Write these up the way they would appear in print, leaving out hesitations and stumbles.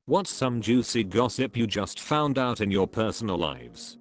What's some juicy gossip you just found out in your personal lives?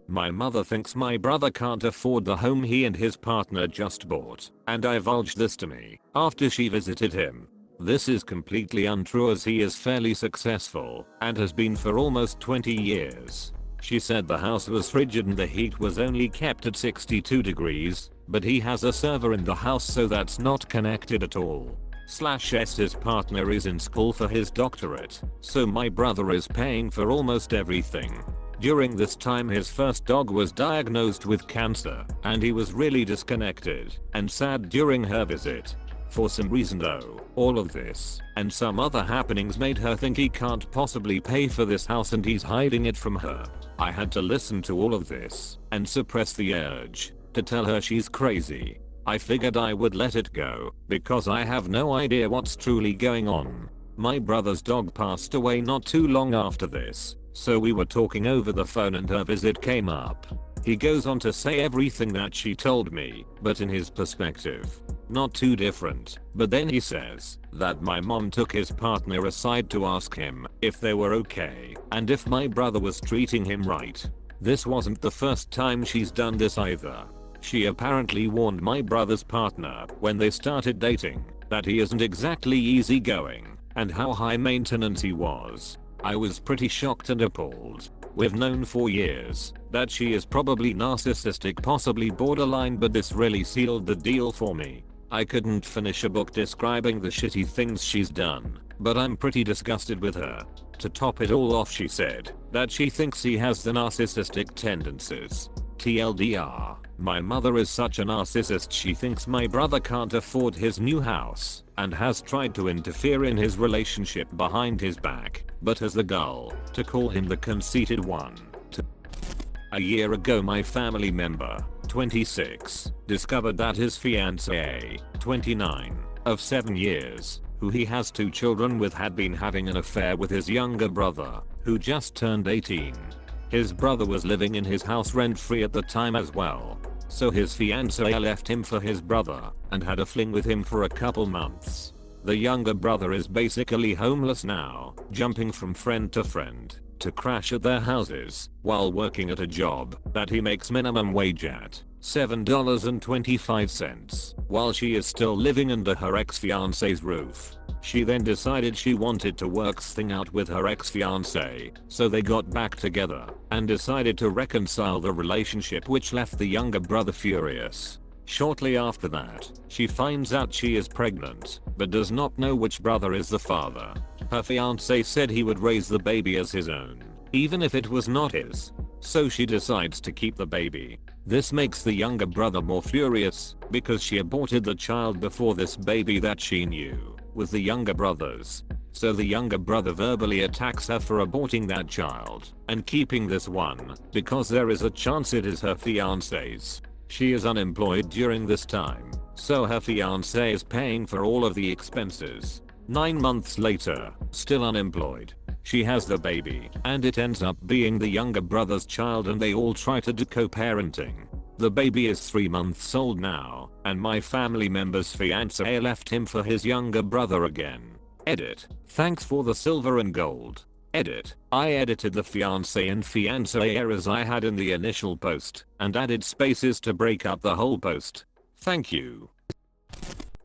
My mother thinks my brother can't afford the home he and his partner just bought, and divulged this to me after she visited him. This is completely untrue as he is fairly successful and has been for almost 20 years. She said the house was frigid and the heat was only kept at 62 degrees, but he has a server in the house so that's not connected at all. /s his partner is in school for his doctorate, so my brother is paying for almost everything. During this time his first dog was diagnosed with cancer, and he was really disconnected and sad during her visit. For some reason though, all of this and some other happenings made her think he can't possibly pay for this house and he's hiding it from her. I had to listen to all of this and suppress the urge to tell her she's crazy. I figured I would let it go because I have no idea what's truly going on. My brother's dog passed away not too long after this, so we were talking over the phone and her visit came up. He goes on to say everything that she told me, but in his perspective, not too different. But then he says that my mom took his partner aside to ask him if they were okay and if my brother was treating him right. This wasn't the first time she's done this either. She apparently warned my brother's partner when they started dating that he isn't exactly easygoing and how high maintenance he was. I was pretty shocked and appalled. We've known for years that she is probably narcissistic, possibly borderline, but this really sealed the deal for me. I couldn't finish a book describing the shitty things she's done, but I'm pretty disgusted with her. To top it all off, she said that she thinks he has the narcissistic tendencies. TLDR, my mother is such a narcissist, she thinks my brother can't afford his new house and has tried to interfere in his relationship behind his back, but has the gall to call him the conceited one. A year ago my family member, 26, discovered that his fiancée, 29, of 7 years, who he has 2 children with, had been having an affair with his younger brother, who just turned 18. His brother was living in his house rent-free at the time as well, so his fiancée left him for his brother and had a fling with him for a couple months. The younger brother is basically homeless now, jumping from friend to friend to crash at their houses while working at a job that he makes minimum wage at, $7.25, while she is still living under her ex-fiancé's roof. She then decided she wanted to work things out with her ex-fiancé, so they got back together and decided to reconcile the relationship, which left the younger brother furious. Shortly after that, she finds out she is pregnant, but does not know which brother is the father. Her fiancé said he would raise the baby as his own, even if it was not his. So she decides to keep the baby. This makes the younger brother more furious because she aborted the child before this baby that she knew with the younger brothers. So the younger brother verbally attacks her for aborting that child and keeping this one because there is a chance it is her fiancé's. She is unemployed during this time, so her fiancé is paying for all of the expenses. 9 months later, still unemployed, she has the baby, and it ends up being the younger brother's child, and they all try to do co-parenting. The baby is 3 months old now, and my family member's fiancé left him for his younger brother again. Edit. Thanks for the silver and gold. Edit. I edited the fiancé and fiancée errors I had in the initial post and added spaces to break up the whole post. Thank you.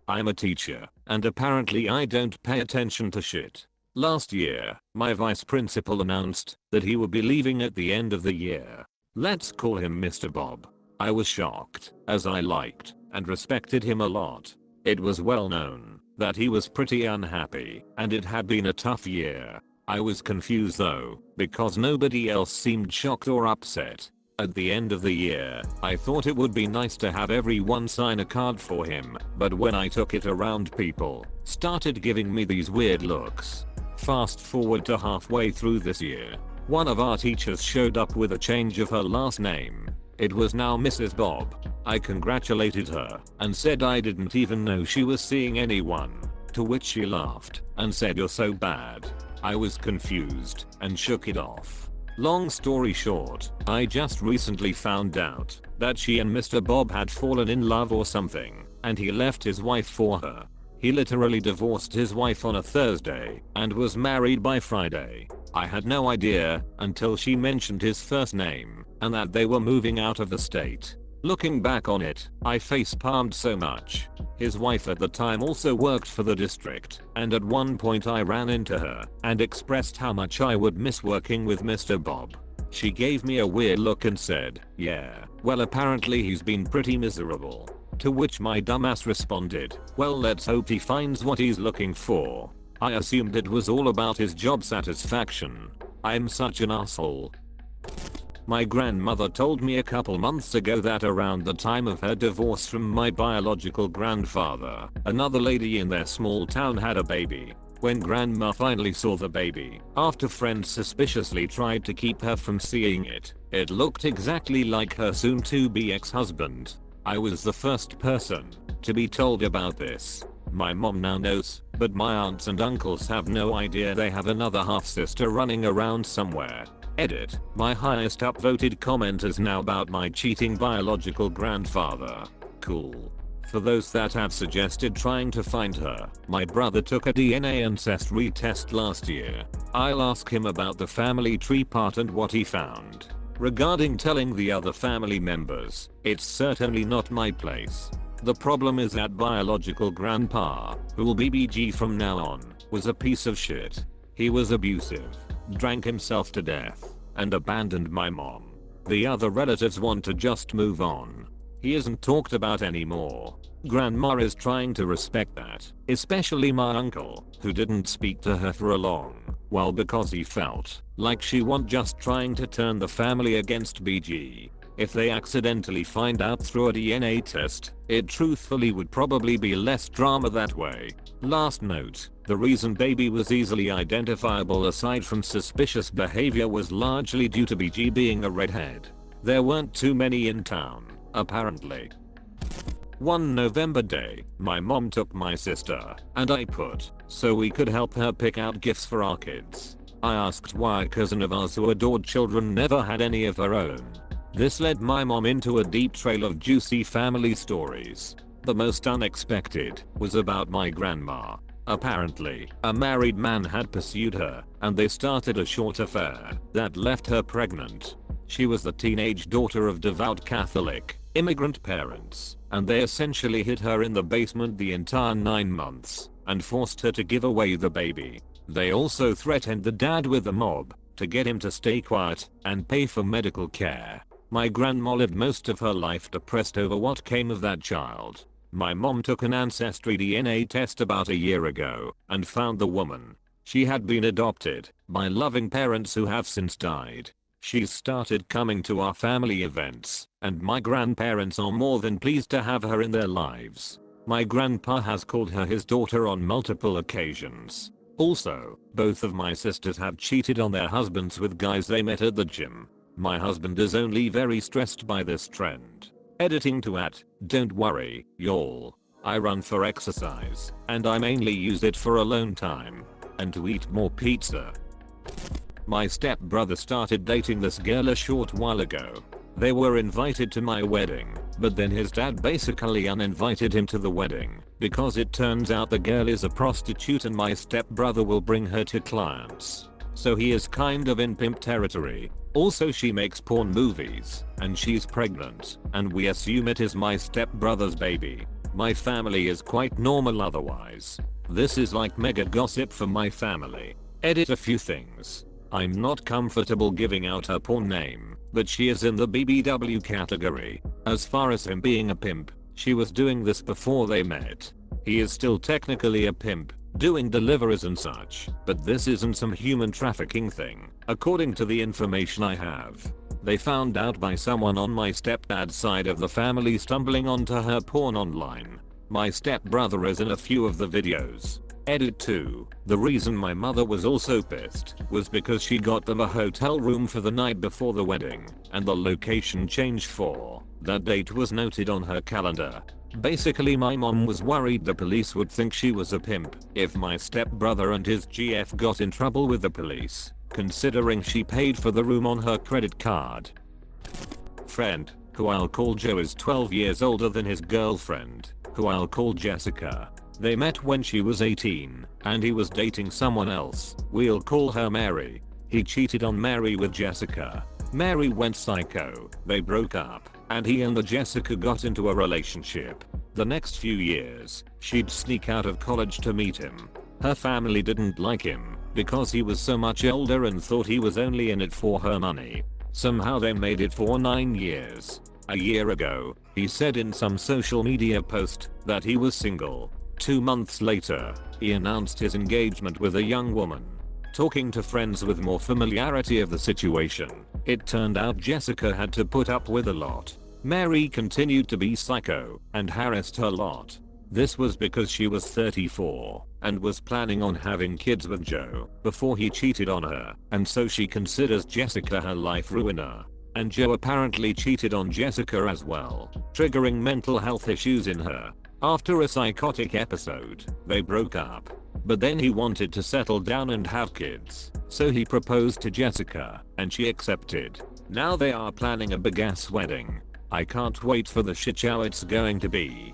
I'm a teacher, and apparently I don't pay attention to shit. Last year, my vice principal announced that he would be leaving at the end of the year. Let's call him Mr. Bob. I was shocked, as I liked and respected him a lot. It was well known that he was pretty unhappy, and it had been a tough year. I was confused though, because nobody else seemed shocked or upset. At the end of the year, I thought it would be nice to have everyone sign a card for him, but when I took it around, people started giving me these weird looks. Fast forward to halfway through this year, one of our teachers showed up with a change of her last name. It was now Mrs. Bob. I congratulated her and said I didn't even know she was seeing anyone, to which she laughed and said, "You're so bad." I was confused and shook it off. Long story short, I just recently found out that she and Mr. Bob had fallen in love or something, and he left his wife for her. He literally divorced his wife on a Thursday and was married by Friday. I had no idea until she mentioned his first name and that they were moving out of the state. Looking back on it, I face-palmed so much. His wife at the time also worked for the district, and at one point I ran into her and expressed how much I would miss working with Mr. Bob. She gave me a weird look and said, "Yeah, well apparently he's been pretty miserable." To which my dumbass responded, "Well, let's hope he finds what he's looking for." I assumed it was all about his job satisfaction. I'm such an asshole. My grandmother told me a couple months ago that around the time of her divorce from my biological grandfather, another lady in their small town had a baby. When grandma finally saw the baby, after friends suspiciously tried to keep her from seeing it, it looked exactly like her soon-to-be ex-husband. I was the first person to be told about this. My mom now knows, but my aunts and uncles have no idea they have another half-sister running around somewhere. Edit. My highest upvoted comment is now about my cheating biological grandfather. Cool. For those that have suggested trying to find her, my brother took a DNA ancestry test last year. I'll ask him about the family tree part and what he found. Regarding telling the other family members, it's certainly not my place. The problem is that biological grandpa, who'll be BG from now on, was a piece of shit. He was abusive, drank himself to death, and abandoned my mom. The other relatives want to just move on. He isn't talked about anymore. Grandma is trying to respect that, especially my uncle, who didn't speak to her for a long while because he felt like she was just trying to turn the family against BG. If they accidentally find out through a DNA test, it truthfully would probably be less drama that way. Last note, the reason baby was easily identifiable aside from suspicious behavior was largely due to BG being a redhead. There weren't too many in town, apparently. One November day, my mom took my sister and I put so we could help her pick out gifts for our kids. I asked why a cousin of ours who adored children never had any of her own. This led my mom into a deep trail of juicy family stories. The most unexpected was about my grandma. Apparently, a married man had pursued her, and they started a short affair that left her pregnant. She was the teenage daughter of devout Catholic immigrant parents, and they essentially hid her in the basement the entire 9 months and forced her to give away the baby. They also threatened the dad with the mob to get him to stay quiet and pay for medical care. My grandma lived most of her life depressed over what came of that child. My mom took an ancestry DNA test about a year ago and found the woman. She had been adopted by loving parents who have since died. She's started coming to our family events, and my grandparents are more than pleased to have her in their lives. My grandpa has called her his daughter on multiple occasions. Also, both of my sisters have cheated on their husbands with guys they met at the gym. My husband is only very stressed by this trend. Editing to @ don't worry, y'all. I run for exercise, and I mainly use it for alone time and to eat more pizza. My stepbrother started dating this girl a short while ago. They were invited to my wedding, but then his dad basically uninvited him to the wedding because it turns out the girl is a prostitute and my stepbrother will bring her to clients. So he is kind of in pimp territory. Also, she makes porn movies and she's pregnant, and we assume it is my stepbrother's baby. My family is quite normal otherwise. This is like mega gossip for my family. Edit a few things. I'm not comfortable giving out her porn name, but she is in the BBW category. As far as him being a pimp, she was doing this before they met. He is still technically a pimp, doing deliveries and such, but this isn't some human trafficking thing, according to the information I have. They found out by someone on my stepdad's side of the family stumbling onto her porn online. My stepbrother is in a few of the videos. Edit 2. The reason my mother was also pissed was because she got them a hotel room for the night before the wedding, and the location changed for that date was noted on her calendar. Basically, my mom was worried the police would think she was a pimp if my stepbrother and his GF got in trouble with the police, considering she paid for the room on her credit card. Friend, who I'll call Joe, is 12 years older than his girlfriend, who I'll call Jessica. They met when she was 18, and he was dating someone else. We'll call her Mary. He cheated on Mary with Jessica. Mary went psycho. They broke up, and he and the Jessica got into a relationship. The next few years, she'd sneak out of college to meet him. Her family didn't like him because he was so much older and thought he was only in it for her money. Somehow they made it for 9 years. A year ago, he said in some social media post that he was single. 2 months later, he announced his engagement with a young woman. Talking to friends with more familiarity of the situation, it turned out Jessica had to put up with a lot. Mary continued to be psycho and harassed her a lot. This was because she was 34 and was planning on having kids with Joe before he cheated on her, and so she considers Jessica her life ruiner. And Joe apparently cheated on Jessica as well, triggering mental health issues in her. After a psychotic episode, they broke up. But then he wanted to settle down and have kids, so he proposed to Jessica, and she accepted. Now they are planning a big ass wedding. I can't wait for the shit show it's going to be.